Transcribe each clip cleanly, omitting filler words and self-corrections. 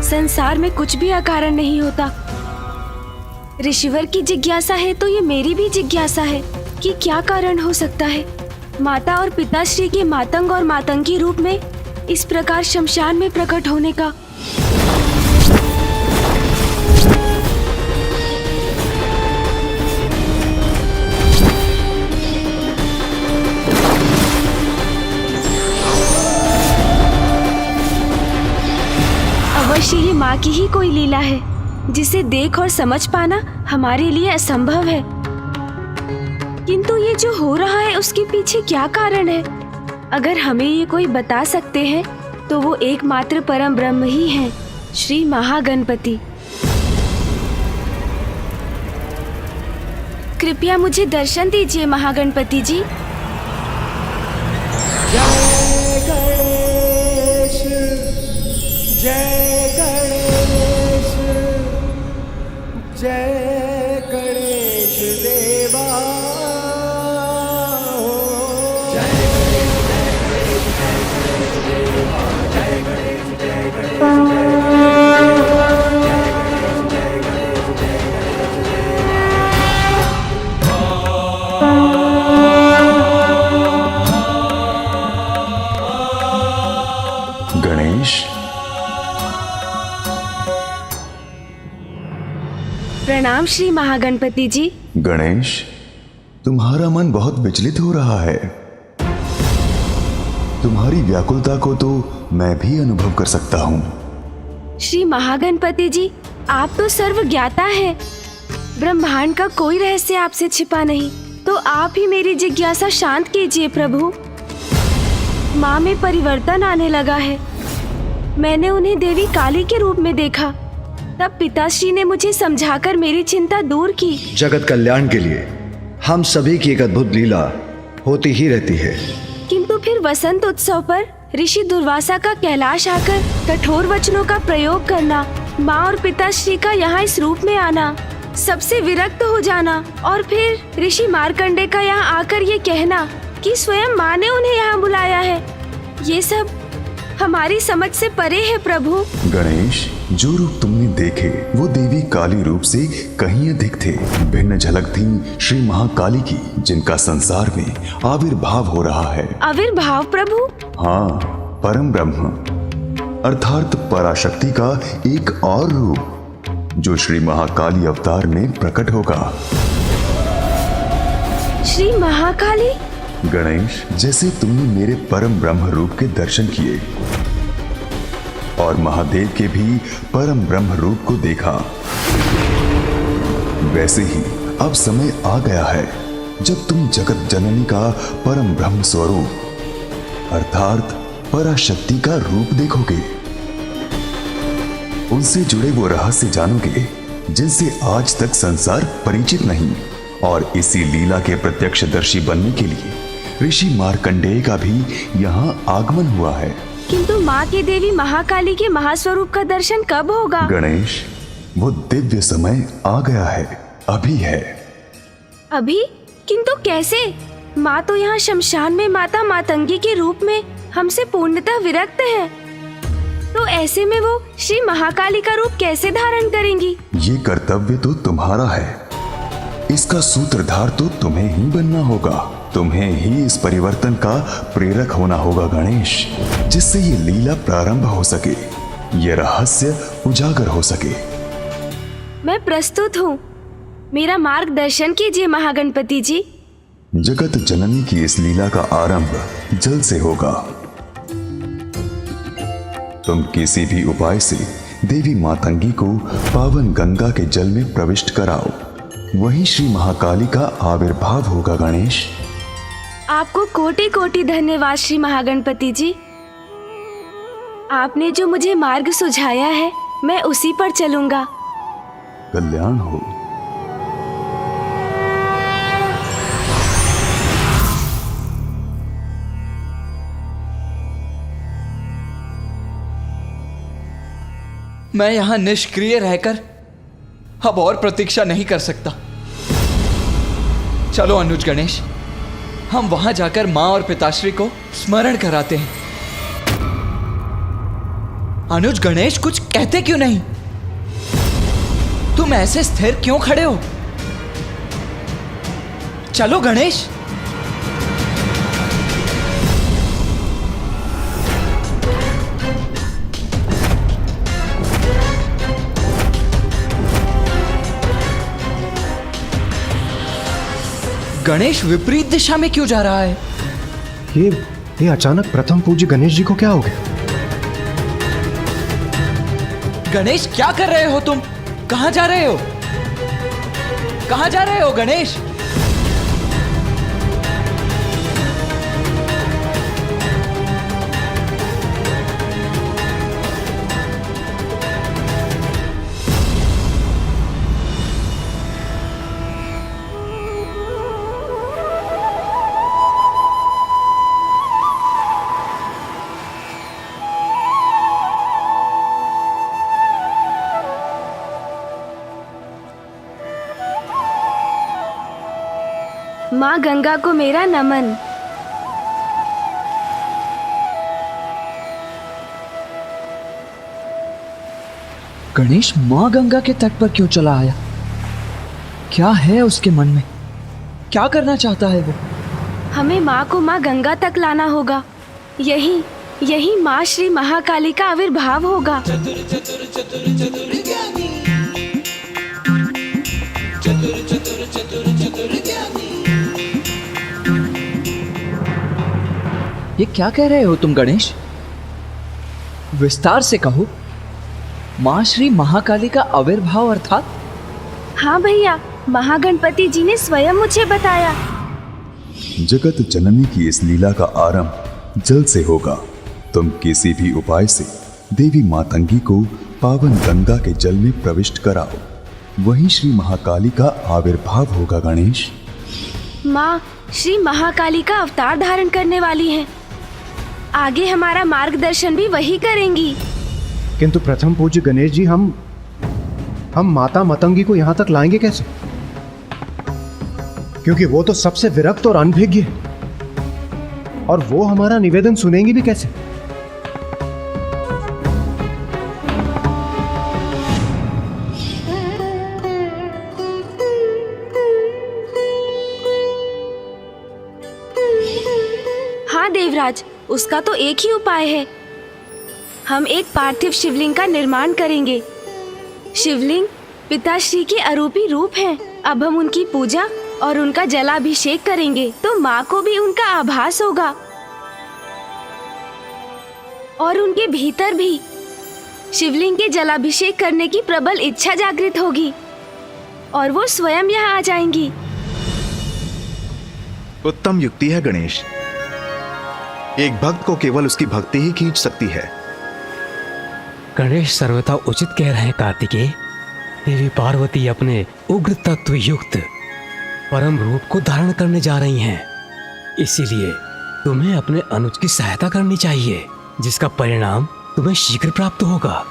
संसार में कुछ भी अकारण नहीं होता। ऋषिवर की जिज्ञासा है तो ये मेरी भी जिज्ञासा है कि क्या कारण हो सकता है माता और पिताश्री के मातंग और मातंगी रूप में इस प्रकार शमशान में प्रकट होने का। अवश्य ही माँ की ही कोई लीला है जिसे देख और समझ पाना हमारे लिए असंभव है। किंतु ये जो हो रहा है उसके पीछे क्या कारण है? अगर हमें ये कोई बता सकते हैं तो वो एकमात्र परम ब्रह्म ही हैं, श्री महागणपति। कृपया मुझे दर्शन दीजिए महागणपति जी। जय गणेश, जय गणेश, जय गणेश देवा। गणेश, प्रणाम श्री महागणपति जी। गणेश, तुम्हारा मन बहुत विचलित हो रहा है। तुम्हारी व्याकुलता को तो मैं भी अनुभव कर सकता हूँ। श्री महागणपति जी, आप तो सर्वज्ञाता हैं। ब्रह्मांड का कोई रहस्य आपसे छिपा नहीं, तो आप ही मेरी जिज्ञासा शांत कीजिए प्रभु। माँ में परिवर्तन आने लगा है। मैंने उन्हें देवी काली के रूप में देखा, तब पिताश्री ने मुझे समझाकर मेरी चिंता दूर की। जगत कल्याण के लिए हम सभी की एक अद्भुत लीला होती ही रहती है। किंतु फिर वसंत उत्सव पर ऋषि दुर्वासा का कैलाश आकर कठोर वचनों का प्रयोग करना, माँ और पिताश्री का यहाँ इस रूप में आना, सबसे विरक्त हो जाना और फिर ऋषि मार्कंडे का यहाँ आकर ये कहना कि स्वयं माँ ने उन्हें यहाँ बुलाया है, ये सब हमारी समझ से परे है प्रभु। गणेश, जो रूप तुमने देखे वो देवी काली रूप से कहीं अधिक थे। भिन्न झलक थी श्री महाकाली की, जिनका संसार में आविर्भाव हो रहा है। आविर्भाव प्रभु? हाँ, परम ब्रह्म अर्थात पराशक्ति का एक और रूप जो श्री महाकाली अवतार में प्रकट होगा। श्री महाकाली? गणेश, जैसे तुमने मेरे परम ब्रह्म रूप के दर्शन किए और महादेव के भी परम ब्रह्म रूप को देखा, वैसे ही अब समय आ गया है जब तुम जगत जननी का परम ब्रह्म स्वरूप अर्थात पराशक्ति का रूप देखोगे। उनसे जुड़े वो रहस्य जानोगे जिनसे आज तक संसार परिचित नहीं, और इसी लीला के प्रत्यक्षदर्शी बनने के लिए ऋषि मार्कंडेय का भी यहाँ आगमन हुआ है। किंतु माँ की देवी महाकाली के महास्वरूप का दर्शन कब होगा? गणेश, वो दिव्य समय आ गया है, अभी है। अभी? किंतु कैसे? माँ तो यहाँ शमशान में माता मातंगी के रूप में हमसे पूर्णतः विरक्त है, तो ऐसे में वो श्री महाकाली का रूप कैसे धारण करेंगी? ये कर्तव्य तो तुम्हारा है, इसका सूत्रधार तो तुम्हें ही बनना होगा। तुम्हें ही इस परिवर्तन का प्रेरक होना होगा गणेश, जिससे ये लीला प्रारंभ हो सके, ये रहस्य उजागर हो सके। मैं प्रस्तुत हूँ, मेरा मार्गदर्शन कीजिए महागणपति जी। जगत जननी की इस लीला का आरंभ जल से होगा। तुम किसी भी उपाय से देवी मातंगी को पावन गंगा के जल में प्रविष्ट कराओ, वहीं श्री महाकाली का आविर्भाव होगा गणेश। आपको कोटि कोटि धन्यवाद श्री महागणपति जी। आपने जो मुझे मार्ग सुझाया है मैं उसी पर चलूंगा। कल्याण हो। मैं यहाँ निष्क्रिय रहकर अब और प्रतीक्षा नहीं कर सकता। चलो अनुज गणेश, हम वहां जाकर माँ और पिताश्री को स्मरण कराते हैं। अनुज, गणेश कुछ कहते क्यों नहीं? तुम ऐसे स्थिर क्यों खड़े हो? चलो गणेश। गणेश विपरीत दिशा में क्यों जा रहा है? ये अचानक प्रथम पूज्य गणेश जी को क्या हो गया? गणेश क्या कर रहे हो तुम? कहां जा रहे हो? कहां जा रहे हो गणेश? माँ गंगा को मेरा नमन। गणेश मां गंगा के तट पर क्यों चला आया? क्या है उसके मन में? क्या करना चाहता है वो? हमें माँ को माँ गंगा तक लाना होगा। यही यही माँ श्री महाकाली का आविर्भाव होगा। ये क्या कह रहे हो तुम गणेश? विस्तार से कहो। माँ श्री महाकाली का आविर्भाव अर्थात? हाँ भैया, महागणपति जी ने स्वयं मुझे बताया। जगत जननी की इस लीला का आरंभ जल से होगा। तुम किसी भी उपाय से देवी मातंगी को पावन गंगा के जल में प्रविष्ट कराओ, वहीं श्री महाकाली का आविर्भाव होगा गणेश। माँ श्री महाकाली का अवतार धारण करने वाली हैं। आगे हमारा मार्गदर्शन भी वही करेंगी। किंतु प्रथम पूज्य गणेश जी, हम माता मतंगी को यहाँ तक लाएंगे कैसे? क्योंकि वो तो सबसे विरक्त और अनभिज्ञ है, और वो हमारा निवेदन सुनेंगी भी कैसे? हाँ देवराज, उसका तो एक ही उपाय है। हम एक पार्थिव शिवलिंग का निर्माण करेंगे। शिवलिंग पिताश्री के अरूपी रूप हैं। अब हम उनकी पूजा और उनका जलाभिषेक करेंगे तो माँ को भी उनका आभास होगा, और उनके भीतर भी शिवलिंग के जलाभिषेक करने की प्रबल इच्छा जागृत होगी और वो स्वयं यहाँ आ जाएंगी। उत्तम युक्ति है गणेश। एक भक्त को केवल उसकी भक्ति ही खींच सकती है। गणेश सर्वथा उचित कह रहे हैं कार्तिकेय। देवी पार्वती अपने उग्र तत्व युक्त परम रूप को धारण करने जा रही हैं। इसीलिए तुम्हें अपने अनुज की सहायता करनी चाहिए, जिसका परिणाम तुम्हें शीघ्र प्राप्त होगा।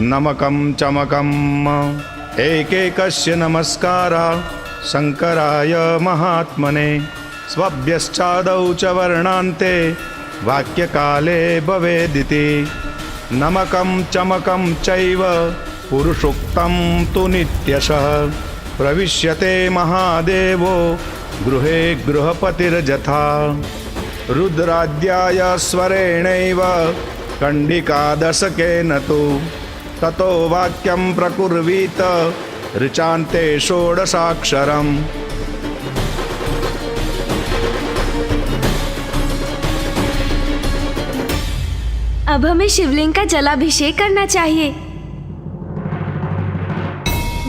नमकं चमकम् एकैकस्य नमस्कारः शङ्कराय महात्मने स्वभ्यश्चादौ च वर्णान्ते वाक्यकाले भवेदिति नमकं चमकं चैव पुरुषोक्तं तु नित्यशः प्रविश्यते महादेवो गृहे गृहपतिर्यथा रुद्राद्याय स्वरेणैव कण्डिकादशकेन तु ततो वाक्यं प्रकुर्वीत ऋचान्ते षोडशाक्षरम् अब हमें शिवलिंग का जलाभिषेक करना चाहिए।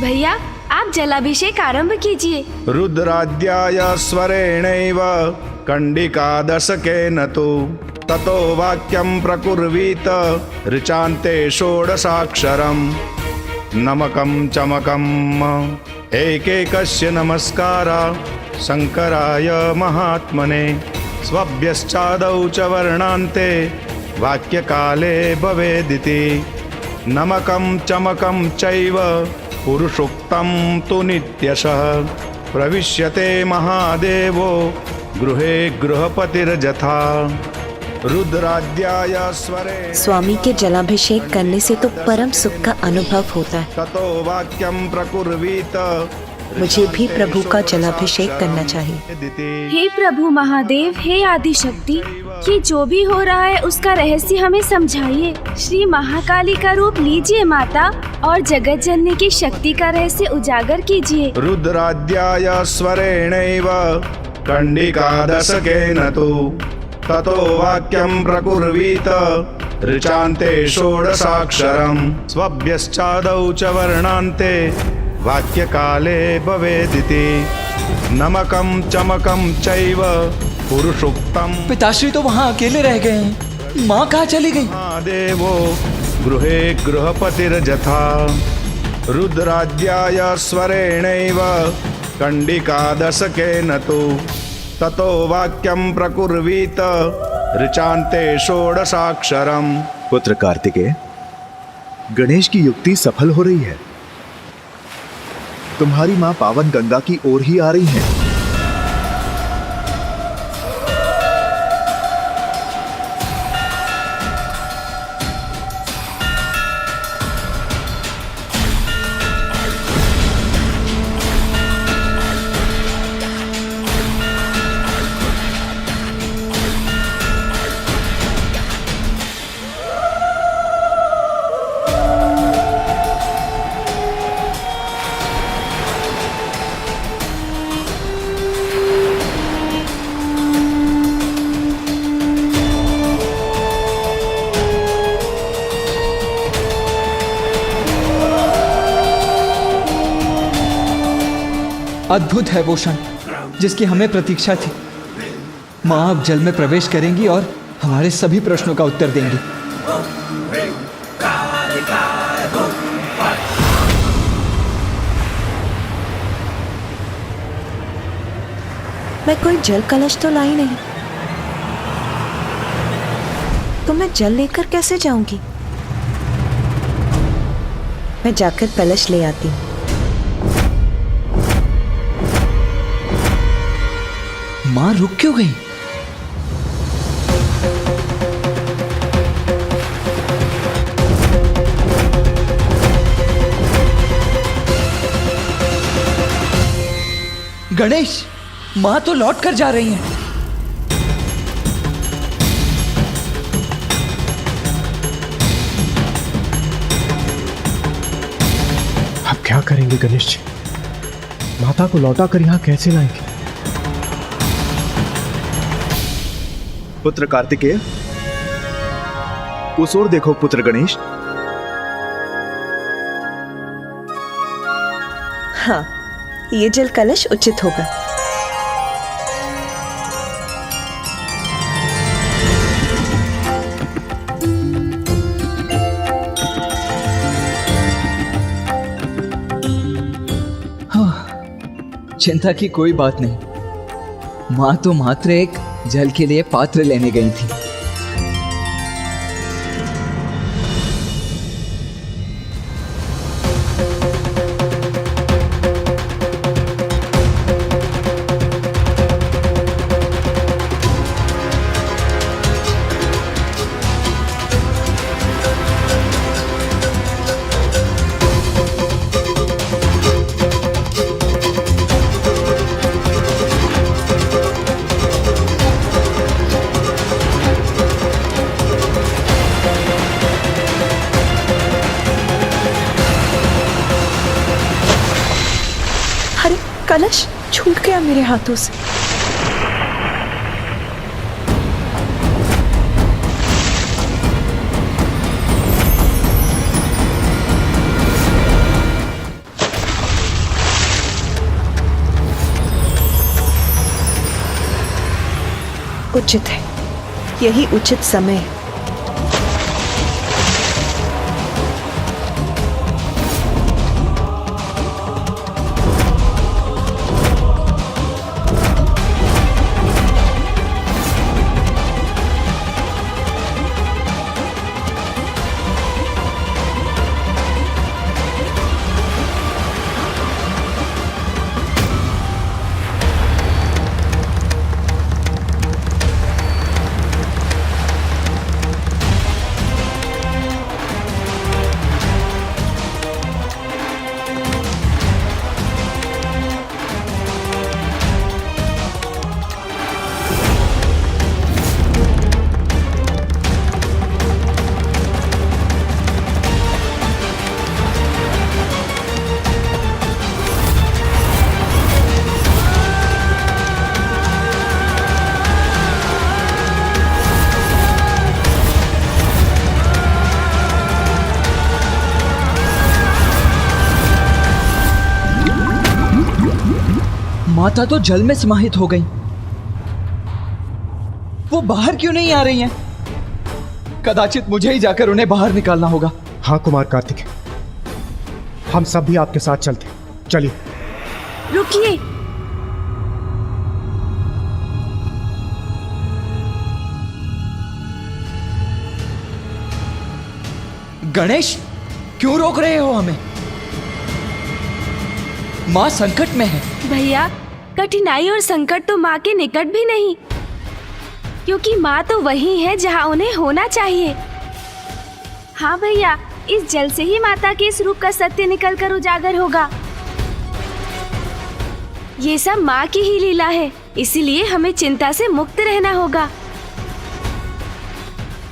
भैया आप जलाभिषेक आरंभ कीजिए। रुद्राद्याय स्वरेणैव कण्डिकादशकेन तु ततो वाक्यं प्रकुर्वीत ऋचान्ते षोडशाक्षरम् नमकं चमकम् एकैकस्य नमस्कारः शङ्कराय महात्मने स्वभ्यश्चादौ च वर्णान्ते वाक्यकाले भवेदिति नमकं चमकं चैव पुरुषोक्तं तु नित्यशः प्रविश्यते महादेवो गृहे गृहपतिर्यथा रुद्राद्याय स्वरे। स्वामी के जलाभिषेक करने से तो परम सुख का अनुभव होता है। ततो वाक्यं प्रकुर्वीत मुझे भी प्रभु का जलाभिषेक करना चाहिए। हे प्रभु महादेव, हे आदिशक्ति, ये जो भी हो रहा है उसका रहस्य हमें समझाइए। श्री महाकाली का रूप लीजिए माता और जगत जननी की शक्ति का रहस्य उजागर कीजिए। रुद्राद्याय स्वरेणैव कण्डिकादशकेन तु ततो वाक्यं प्रकुर्वीत ऋचान्ते षोडशाक्षरम् स्वभ्यश्चादौ च वर्णान्ते वाक्यकाले भवेदिति नमकं चमकं चैव पुरुषोक्तं। पिताश्री तो वहाँ अकेले रह गए हैं, माँ कहाँ चली गई? देवो गृहे गृहपतिर्यथा रुद्राद्याय स्वरेणैव कण्डिकादशकेन तु ततो वाक्यं प्रकुर्वीत ऋचान्ते षोडशाक्षरम्। पुत्र कार्तिकेय, गणेश की युक्ति सफल हो रही है। तुम्हारी माँ पावन गंगा की ओर ही आ रही है। अद्भुत है वो क्षण जिसकी हमें प्रतीक्षा थी। माँ अब जल में प्रवेश करेंगी और हमारे सभी प्रश्नों का उत्तर देंगी। मैं कोई जल कलश तो लाई नहीं, तो मैं जल लेकर कैसे जाऊंगी? मैं जाकर कलश ले आती हूँ। माँ रुक क्यों गई? गणेश, माँ तो लौट कर जा रही हैं। अब क्या करेंगे गणेश जी? माता को लौटा कर यहाँ कैसे लाएंगे? पुत्र कार्तिकेय, उस ओर देखो पुत्र गणेश। हाँ, ये जल कलश उचित होगा। चिंता की कोई बात नहीं। माँ तो मात्र एक जल के लिए पात्र लेने गई थी। कलश छूट गया मेरे हाथों से। उचित है, यही उचित समय है। माता तो जल में समाहित हो गई। वो बाहर क्यों नहीं आ रही हैं? कदाचित मुझे ही जाकर उन्हें बाहर निकालना होगा। हाँ कुमार कार्तिक, हम सब भी आपके साथ चलते। चलिए। रुकिए। गणेश, क्यों रोक रहे हो हमें? माँ संकट में है। भैया, कठिनाई और संकट तो माँ के निकट भी नहीं, क्योंकि माँ तो वही है जहाँ उन्हें होना चाहिए। हाँ भैया, इस जल से ही माता के इस रूप का सत्य निकलकर उजागर होगा। ये सब माँ की ही लीला है, इसीलिए हमें चिंता से मुक्त रहना होगा।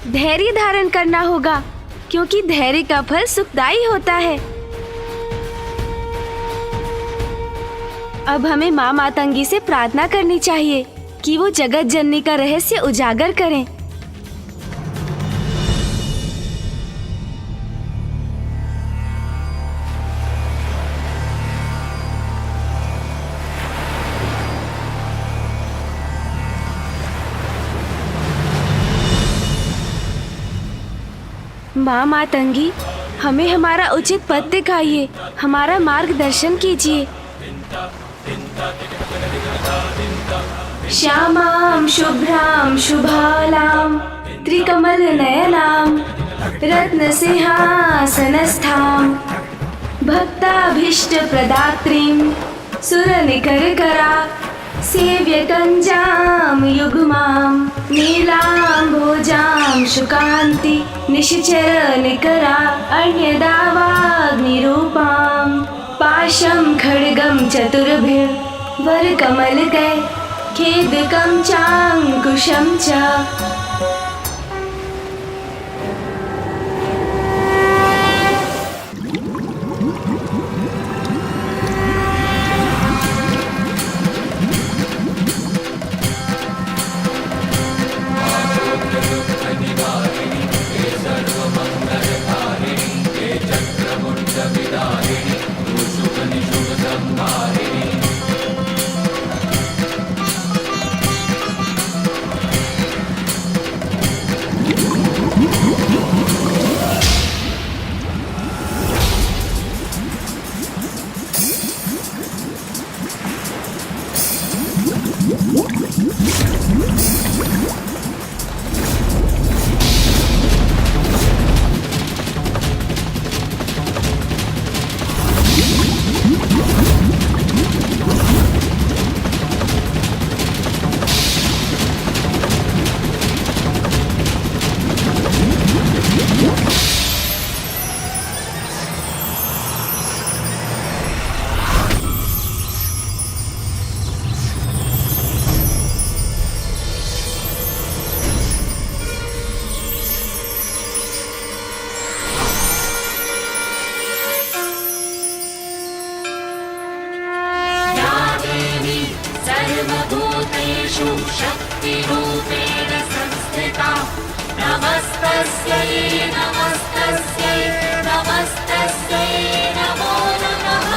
धैर्य धारण करना होगा, क्योंकि धैर्य का फल सुखदायी होता है। अब हमें माँ मातंगी से प्रार्थना करनी चाहिए कि वो जगत जननी का रहस्य उजागर करें। माँ मातंगी, हमें हमारा उचित पथ दिखाइए, हमारा मार्गदर्शन कीजिए। श्यामां शुभ्रां शुभालां त्रिकमल नयनां रत्न सिंहासनस्थां भक्ताभीष्ट प्रदात्रीं सुरनिकरकरा सेव्यकञ्जां युग्मां नीलाम्भोजां शुकान्ति निशिचर निकरा अन्यदावाग्निरूपां पाशं खड्गं चतुर्भिः वरकमलकै खेदकं चाङ्कुशं च। सर्वभूतेषु शक्तिरूपेण संस्थिता नमस्तस्यै नमस्तस्यै नमस्तस्यै नमो नमः।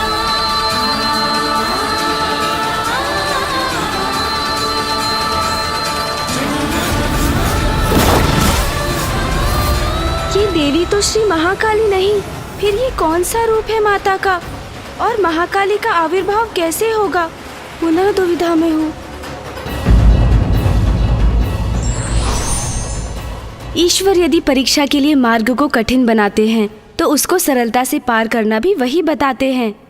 ये देवी तो श्री महाकाली नहीं, फिर ये कौन सा रूप है माता का, और महाकाली का आविर्भाव कैसे होगा? पुनः दुविधा में हूँ। ईश्वर यदि परीक्षा के लिए मार्ग को कठिन बनाते हैं तो उसको सरलता से पार करना भी वही बताते हैं।